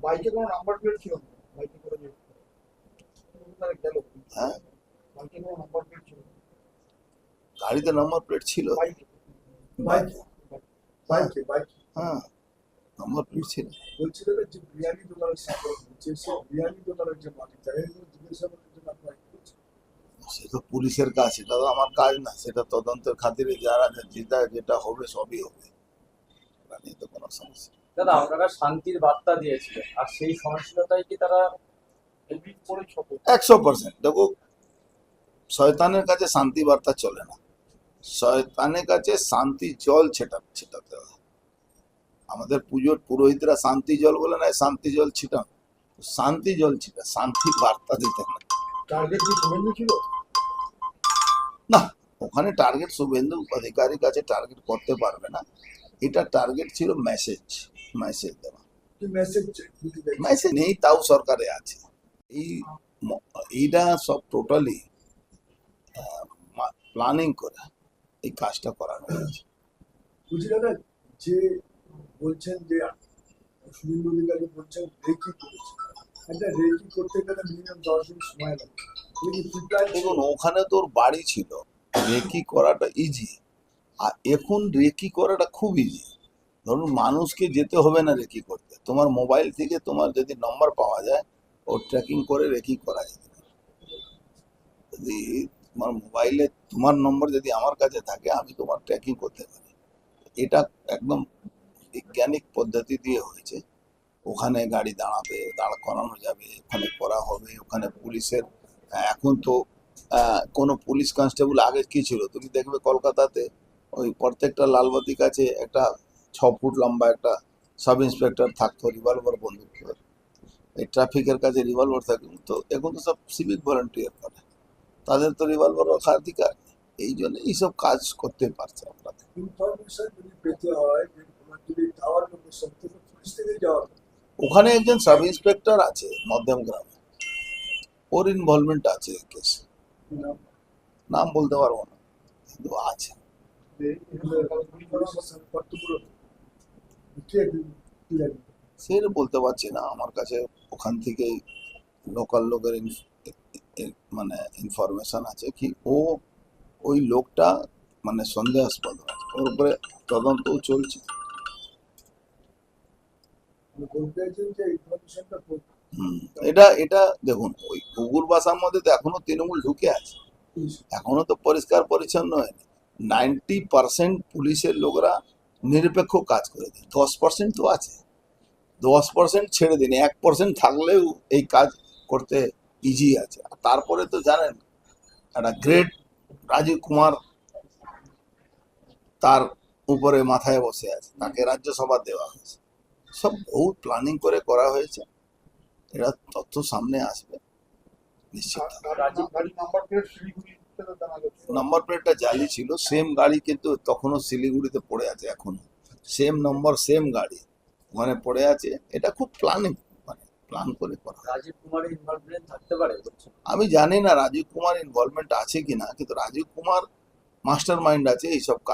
বাইকে কোনো number plate ছিল না, বাইকে করে যে কোথায় গেল, হ্যাঁ, বাইকে কোনো নাম্বার প্লেট ছিল না, গাড়িতে নাম্বার প্লেট ছিল। বাইকে বাইকে, বাইকে বাইকে হ্যাঁ, নাম্বার প্লেট ছিল। বলছিলেন যে বিরিয়ানি দোকানের সাথে যে সব বিরিয়ানি দোকানের যে মালিক তাদের জিজ্ঞাসাবাদের জন্য আপনারা কি করছেন? সে তো পুলিশের কাজ, সেটা তো আমার কাজ না। সেটা তদন্তের খাতিরে যারা যেটা যেটা হবে সবই হবে, এটা নিয়ে তো কোনো সমস্যা নেই। দাদা আপনারা শান্তির বার্তা দিয়েছিলেন, আর সেই সহনশীলতায় কি তারা এডিট করে ছোট 100%। দেখো, শয়তানের কাছে শান্তি বার্তা চলে না, শয়তানের কাছে শান্তি জল ছেটাতে হয়। আমাদের পুজোর পুরোহিতরা শান্তি জল বলে না, শান্তি জল ছিটান, শান্তি জল ছিটা, শান্তি বার্তা দিতে না। টার্গেট কি শুভেন্দু ছিল? না, ওখানে টার্গেট শুভেন্দু অধিকারীর কাছে টার্গেট করতে পারবে না। এটা টার্গেট ছিল মেসেজ, মেসেজ দেওয়া। কি মেসেজ দিতে চাইছেন? মেসেজ নেই, তাও সরকারে আছে। এই এইটা সব টোটালি প্ল্যানিং করে এই কাজটা করানো হয়েছে। বুঝি দাদা, যে বলছেন যে শুভেন্দু অধিকারী বলছেন রেকি করেছে, একটা রেকি করতে গেলে মিনিমাম 10 দিন সময় লাগে। তিনি প্রিপেয়ার দেখুন, ওখানে তোর বাড়ি ছিল, রেকি করাটা ইজি, আর এখন রেকি করাটা খুব ইজি। ধরুন, মানুষকে যেতে হবে না রেকি করতে, তোমার মোবাইল থেকে তোমার যদি নম্বর পাওয়া যায়, ও ট্র্যাকিং করে রেকি করা যেতে পারে। যদি তোমার মোবাইলে তোমার নম্বর যদি আমার কাছে থাকে, আমি তোমার ট্র্যাকিং করতে পারি। এটা একদম বৈজ্ঞানিক পদ্ধতি দিয়ে হয়েছে। ওখানে গাড়ি দাঁড় করানো যাবে, ওখানে করা হবে, ওখানে পুলিশের এখন তো কোনো পুলিশ কনস্টেবল আগে কি ছিল, তুমি দেখবে কলকাতাতে ওই প্রত্যেকটা লালবাতি কাছে একটা 6 ফুট লম্বা একটা সাব ইন্সপেক্টর থাকতো, রিভলভার বন্দুক করে। এই ট্রাফিকের কাছে রিভলভার থাকে তো, এখন তো সব সিভিক ভলেন্টিয়ার করে, তাদের তো রিভলভার রাখার অধিকার নেই। এই জন্য এইসব কাজ করতে পারছে আমরা। ইনফরমেশন যদি পেতে হয়, যদি যাওয়ার লোকেশন থেকে পুলিশ থেকে যাওয়ার ওখানে একজন সাব ইন্সপেক্টর আছে মধ্যম গ্রামে, ওর ইনভলভমেন্ট আছে এই কেসে। নাম বলতে পারবো না, কিন্তু আছে। সেটা বলতে পারছি না, আমার কাছে ওখান থেকে লোকাল লোকের মানে ইনফরমেশন আছে কি ওই লোকটা মানে সন্দেহাস্পদ আছে, ওর উপরে তদন্তও চলছে। এটা দেখুন, ওই ঘুঘুর বাসার মধ্যে তো এখনো তৃণমূল ঢুকে আছে, এখনো তো পরিষ্কার পরিচ্ছন্ন হয়নি। 90% পুলিশের লোকরা নিরপেক্ষ কাজ করে দেয়, 10% তো আছে। 10% ছেড়ে দিন, 1% থাকলেও এই কাজ করতে ইজি আছে। আর তারপরে তো জানেন, একটা গ্রেট রাজীব কুমার তার উপরে মাথায় বসে আছে, তাকে রাজ্যসভা দেওয়া হয়েছে। সব বহুত প্ল্যানিং করে করা হয়েছে, এটা তথ্য সামনে আসবে নিশ্চিত। নাম্বার প্লেটটা জালি ছিল, সেম গাড়ি কিন্তু তখনও শিলিগুড়িতে পড়ে আছে, এখনো সেম নম্বর সেম গাড়ি ওখানে পড়ে আছে। এটা খুব প্ল্যানিং, মানে প্ল্যান করে করা। রাজীব কুমারের ইনভলভমেন্ট থাকতে পারে বলছেন? আমি জানি না রাজীব কুমার ইনভলভমেন্ট আছে কিনা, কিন্তু রাজীব কুমার মাস্টার মাইন্ড আছে এইসব কাজ।